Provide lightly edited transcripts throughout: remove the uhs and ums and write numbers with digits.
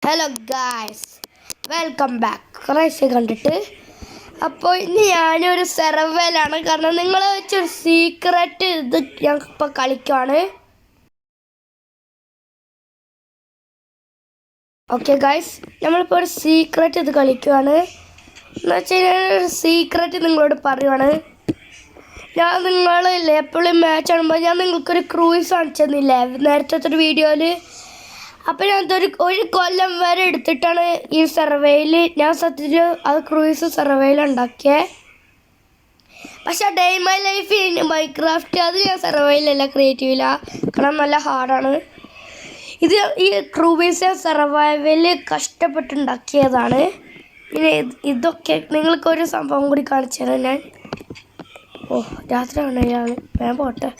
Hello guys, welcome back. കുറേ ദിവസം കണ്ടിട്ട്. അപ്പോൾ ഇന്ന് ഞാനൊരു സെർവേലാണ്, കാരണം നിങ്ങൾ വെച്ചൊരു സീക്രട്ട് ഇത് ഞാൻ ഇപ്പോൾ കളിക്കുവാണ്. ഓക്കെ ഗായ്സ്, നമ്മളിപ്പോൾ ഒരു സീക്രട്ട് ഇത് കളിക്കുവാണ്. എന്ന് വെച്ച് കഴിഞ്ഞാൽ ഒരു സീക്രട്ട് നിങ്ങളോട് പറയുവാണ്. ഞാൻ നിങ്ങളില്ലേ എപ്പോഴും മാച്ച് ആകുമ്പോൾ ഞാൻ നിങ്ങൾക്കൊരു ക്രൂയിസ് കാണിച്ചു തന്നില്ലേ നേരത്തെ ഒരു വീഡിയോയിൽ. അപ്പോൾ ഞാൻ ഒരു കൊല്ലം വരെ എടുത്തിട്ടാണ് ഈ സർവേയിൽ ഞാൻ സത്യത്തിൽ അത് ക്രൂയിസ് സർവേയിൽ ഉണ്ടാക്കിയത്. പക്ഷെ ഡേ മൈ ലൈഫ് മൈൻക്രാഫ്റ്റ് അത് ഞാൻ സർവേയിലല്ല, ക്രിയേറ്റീവില്ല, കാരണം നല്ല ഹാർഡാണ്. ഇത് ഈ ക്രൂയിസ് സർവൈവൽ കഷ്ടപ്പെട്ടുണ്ടാക്കിയതാണ്. പിന്നെ ഇതൊക്കെ നിങ്ങൾക്കൊരു സംഭവം കൂടി കാണിച്ചു തരാം ഞാൻ. രാത്രിയാണ് ഞാൻ പോട്ടെ,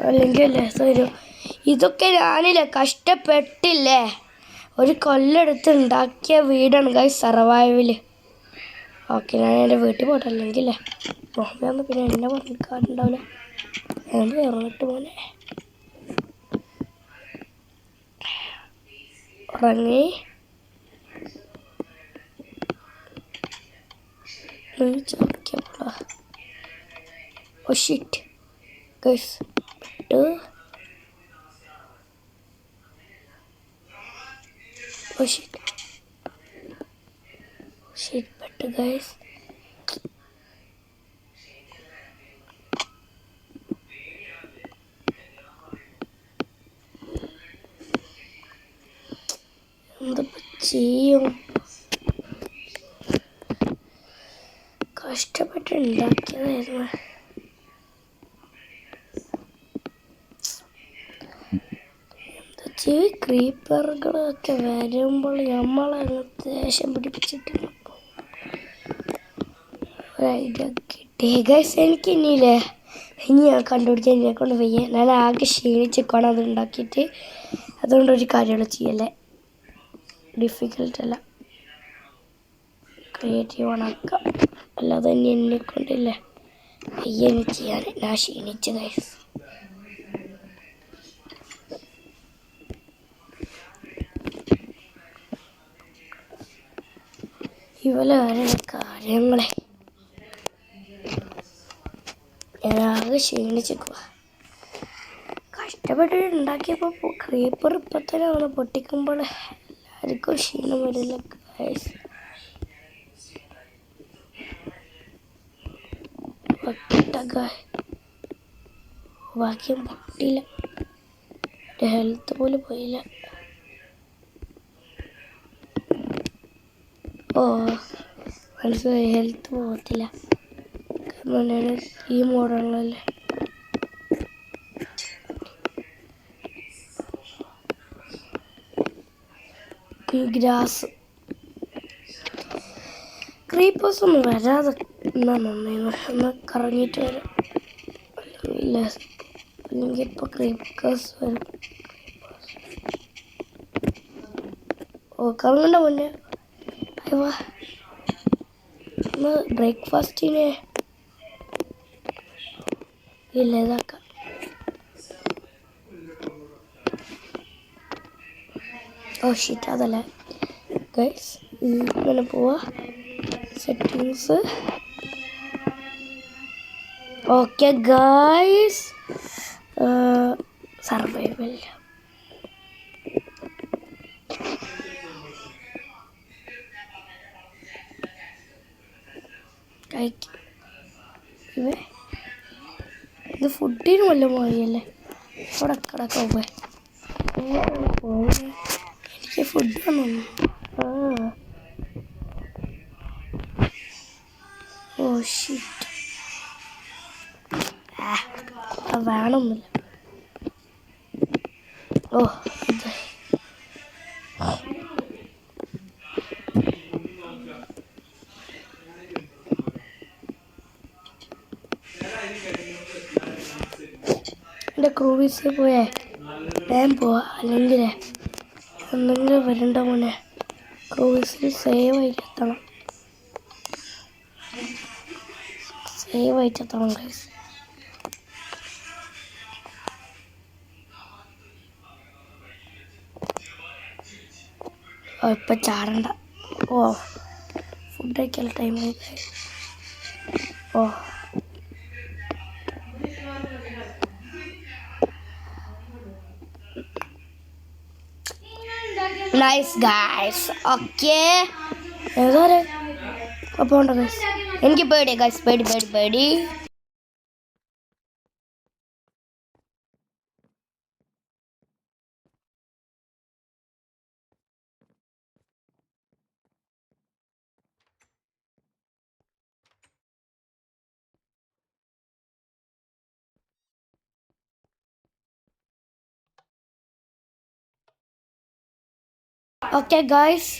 അല്ലെങ്കിൽ അല്ലേ തരും. ഇതൊക്കെ ഞാനില്ലേ കഷ്ടപ്പെട്ടില്ലേ ഒരു കൊല്ലെടുത്ത് ഉണ്ടാക്കിയ വീടാണ് ഗൈസ് സർവൈവൽ. ഓക്കെ, ഞാൻ എൻ്റെ വീട്ടിൽ പോട്ടെ, അല്ലെങ്കിലേ മോഹൻ പിന്നെ എന്നെ പറഞ്ഞിട്ടുണ്ടാവില്ല. ഞാൻ ഇറങ്ങിട്ട് പോലെ ഉറങ്ങി ചോദിക്കപ്പോളാ. Oh shit guys, Oh shit. Better guys. എന്താ ചെയ്യും, കഷ്ടപ്പെട്ട് ഉണ്ടാക്കിയതായിരുന്നു. ക്രീപ്പറുകളൊക്കെ വരുമ്പോൾ നമ്മളങ്ങ് ദേഷ്യം പിടിപ്പിച്ചിട്ട് ഐഡിയ കിട്ടി ഗൈസ്. എനിക്ക് ഇനിയില്ലേ ഇനി ഞാൻ കണ്ടുപിടിക്കാൻ എന്നെ കൊണ്ട് വയ്യ. ഞാൻ ആകെ ക്ഷീണിച്ചേക്കാണ് അത് ഉണ്ടാക്കിയിട്ട്. അതുകൊണ്ടൊരു കാര്യങ്ങൾ ചെയ്യല്ലേ, ഡിഫിക്കൽട്ടല്ല, ക്രിയേറ്റീവ് ആണാക്കാം. അല്ലാതെ ഇനി എന്നെ കൊണ്ടില്ലേ വയ്യ ചെയ്യാൻ. ഞാൻ ക്ഷീണിച്ചു ഗൈസ്. ഇവലെ കാര്യങ്ങളെ ഞാനാകെ ക്ഷീണിച്ചേക്കുക. കഷ്ടപ്പെട്ട് ഉണ്ടാക്കിയപ്പോൾ ക്രീപ്പർ ഇപ്പം തന്നെ വന്ന് പൊട്ടിക്കുമ്പോൾ എല്ലാവർക്കും ക്ഷീണം വരില്ല ഗൈസ്. ബാക്കിയും പൊട്ടിയില്ല, ഹെൽത്ത് പോലും പോയില്ല. മനസ്സിലായി, ഹെൽത്ത് പോകത്തില്ല, കാരണം ഞാൻ ഈ മോഡുള്ളല്ലേ. ഈ ഗ്രാസ് ക്രീപ്പേഴ്സ് ഒന്നും വരാതെ ഒന്ന് കറങ്ങിയിട്ട് വരും, അല്ലെങ്കിൽ ഇപ്പോൾ ക്രീപ്പേഴ്സ് വരും. കറങ്ങണ്ട മുന്നേ ബ്രേക്ക്ഫാസ്റ്റിന് ഇല്ല ഇതാക്കാം. ഷീറ്റ് അതല്ല ഗൈസ്, ഇങ്ങനെ പോവാ സെറ്റിങ്സ്. ഓക്കെ ഗൈസ്, സർവൈവൽ ഇത് ഫുഡിന് വല്ലതും പോയല്ലേ. അവിടെ കിടക്കാൻ എനിക്ക് ഫുഡ് വന്നു. ഷിറ്റ്, അത് വേണമെന്നില്ല. ഇത് എൻ്റെ ക്രൂവിസിൽ പോയേ ഞാൻ പോവാ, അല്ലെങ്കിൽ എന്തെങ്കിലും വരണ്ട മോനെ. ക്രൂവിസിൽ സേവായിട്ട് എത്തണം ഗൈസ്. ഇപ്പം ചാടണ്ട. ഓ ഫുഡ് കഴിക്കാനുള്ള ടൈമായി. ഓ നൈസ് ഗൈസ്. ഓക്കെ ഏതാ അപ്പോൾ ഗൈസ് എനിക്ക് പേടി ഗൈസ്, പേടി പേടി പേടി. Okay guys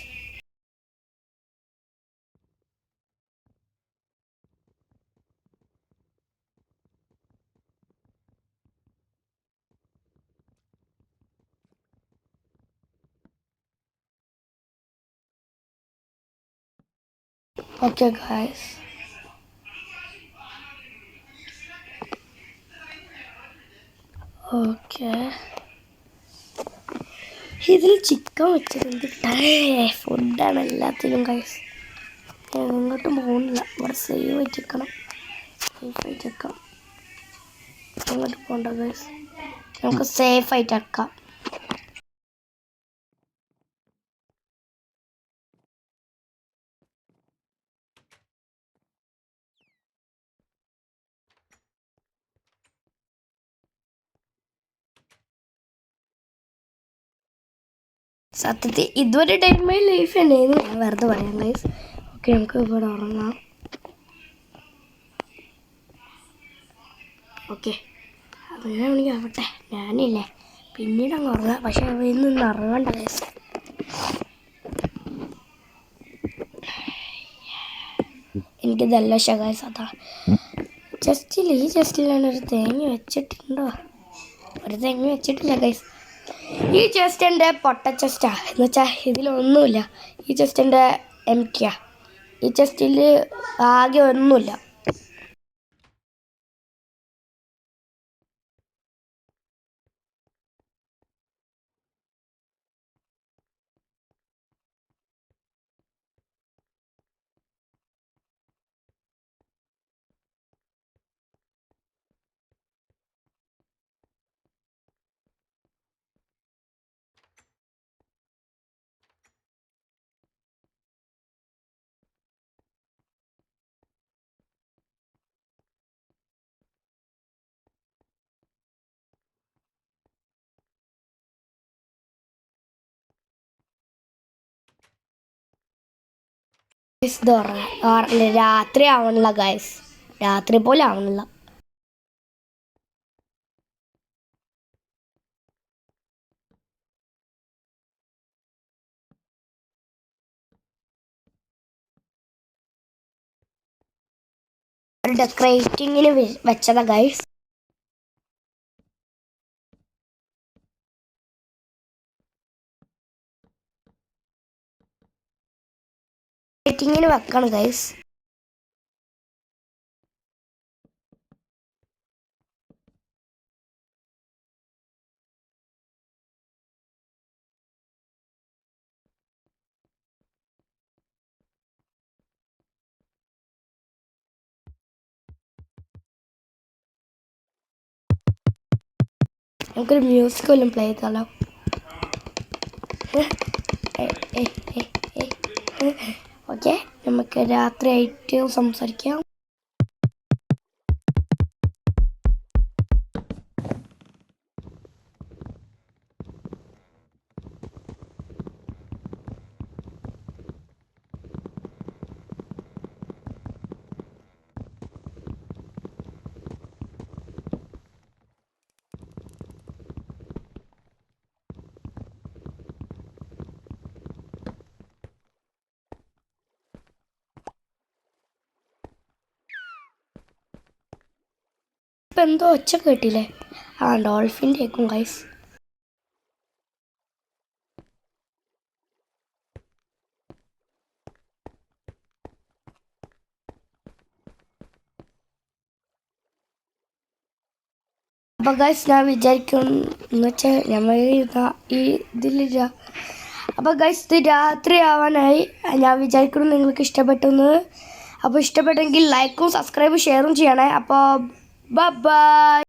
okay guys okay ഇതിൽ ചിക്കൻ വെച്ചിട്ടുണ്ട്. ഫുഡാണ് എല്ലാത്തിലും ഗൈസ്. എങ്ങോട്ടും പോകുന്നില്ല. ഇവിടെ സേവ് വെച്ചിരിക്കണം. സേഫ് ആയിട്ട് വെക്കാം. എങ്ങോട്ട് പോകണ്ട ഗൈസ്, നമുക്ക് സേഫ് ആയിട്ട് വെക്കാം. സത്യത്തിൽ ഇതുവരെ ടൈമായി ലൈഫ് തന്നെയായിരുന്നു, ഞാൻ വെറുതെ പറയാം ഗൈസ്. ഓക്കെ നമുക്ക് ഇവിടെ ഉറങ്ങാം. ഓക്കെ അങ്ങനെയാണെങ്കിൽ ആവട്ടെ, ഞാനില്ലേ പിന്നീട് അങ്ങ് ഉറങ്ങാം. പക്ഷെ ഇന്ന് ഉറങ്ങണ്ട ഗൈസ്. എനിക്കിതല്ല ഗൈസ്. അതാ ജസ്റ്റിൽ ഈ ജസ്റ്റിലാണ് ഒരു തേങ്ങ വെച്ചിട്ടുണ്ടോ? ഒരു തേങ്ങ വെച്ചിട്ടില്ല ഗൈസ്. ഈ ചെസ്റ്റ് എൻ്റെ പൊട്ട ചെസ്റ്റാ, എന്ന് വെച്ചാൽ ഇതിലൊന്നുമില്ല. ഈ ചെസ്റ്റ് എൻ്റെ എംറ്റിയാ. ഈ ചെസ്റ്റിൽ ആകെ ഒന്നുമില്ല. ഇത് രാത്രി ആവണില്ല ഗൈസ്, രാത്രി പോലെ ആവണില്ല. ഒരു ഡെക്കറേറ്റിങ്ങിന് വെച്ചതാ ഗൈസ്. ഡെക്കറേറ്റിങ്ങിന് വെക്കണം ഗൈസ്. നമുക്കൊരു മ്യൂസിക് വല്ലതും പ്ലേ ചെയ്താലോ? ഓക്കെ നമുക്ക് രാത്രി ആയിട്ട് സംസാരിക്കാം. ഇപ്പം എന്തോ ഒച്ച കേട്ടില്ലേ? ആ ഡോൾഫിൻ്റെ കേൾക്കും ഗൈസ്. അപ്പോൾ ഗൈസ് ഞാൻ വിചാരിക്കും എന്ന് വെച്ചാൽ നമ്മൾ ഈ ഇതിലില്ല അപ്പോൾ ഗൈസ് ഇത് രാത്രി ആവാനായി. ഞാൻ വിചാരിക്കുന്നു നിങ്ങൾക്ക് ഇഷ്ടപ്പെട്ടെന്ന്. അപ്പോൾ ഇഷ്ടപ്പെട്ടെങ്കിൽ ലൈക്കും സബ്സ്ക്രൈബും ഷെയറും ചെയ്യണേ. അപ്പോൾ ബൈ.